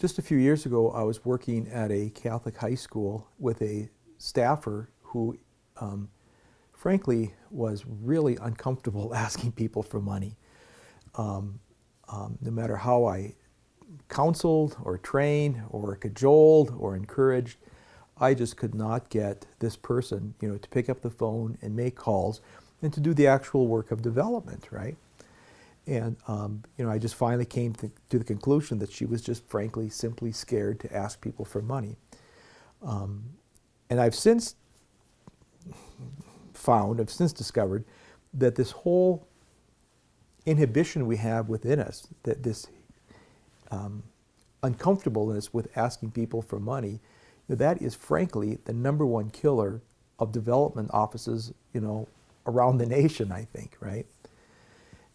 Just a few years ago, I was working at a Catholic high school with a staffer who, frankly, was really uncomfortable asking people for money. No matter how I counseled or trained or cajoled or encouraged, I just could not get this person, to pick up the phone and make calls and to do the actual work of development, right? And, I just finally came to the conclusion that she was just frankly, simply scared to ask people for money. And I've since discovered that this whole inhibition we have within us, that this uncomfortableness with asking people for money, that is frankly the #1 killer of development offices, around the nation, I think, right?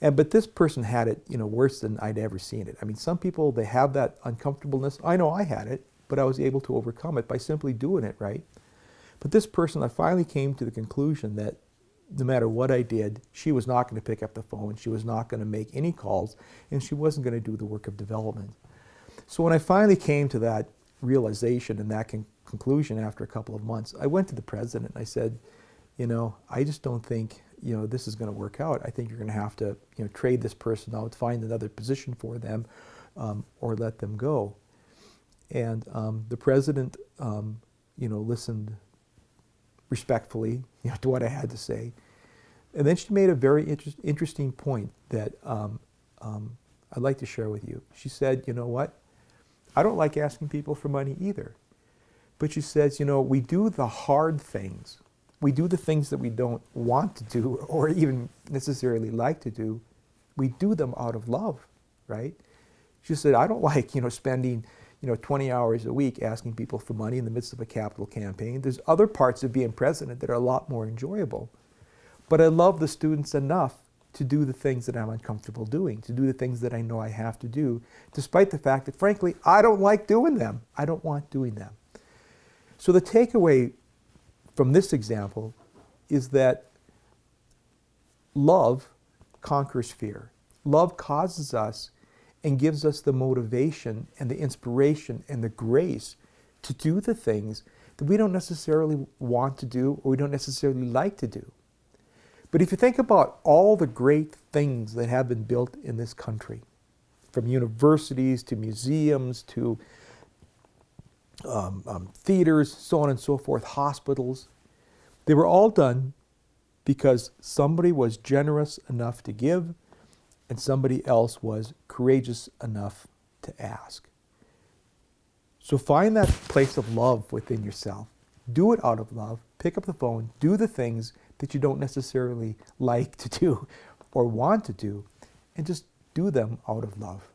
But this person had it, worse than I'd ever seen it. I mean, some people, they have that uncomfortableness. I know I had it, but I was able to overcome it by simply doing it, right? But this person, I finally came to the conclusion that no matter what I did, she was not going to pick up the phone, she was not going to make any calls, and she wasn't going to do the work of development. So when I finally came to that realization and that conclusion after a couple of months, I went to the president and I said, I just don't think this is going to work out. I think you're going to have to, trade this person out, find another position for them, or let them go. And the president, listened respectfully, to what I had to say. And then she made a very interesting point that I'd like to share with you. She said, you know what? I don't like asking people for money either. But she says, we do the hard things. We do the things that we don't want to do or even necessarily like to do. We do them out of love, right? She said, I don't like, spending, 20 hours a week asking people for money in the midst of a capital campaign. There's other parts of being president that are a lot more enjoyable. But I love the students enough to do the things that I'm uncomfortable doing, to do the things that I know I have to do, despite the fact that, frankly, I don't like doing them. I don't want doing them. So the takeaway from this example is that love conquers fear. Love causes us and gives us the motivation and the inspiration and the grace to do the things that we don't necessarily want to do or we don't necessarily like to do. But if you think about all the great things that have been built in this country, from universities to museums to theaters, so on and so forth, hospitals, they were all done because somebody was generous enough to give and somebody else was courageous enough to ask. So find that place of love within yourself. Do it out of love. Pick up the phone. Do the things that you don't necessarily like to do or want to do, and just do them out of love.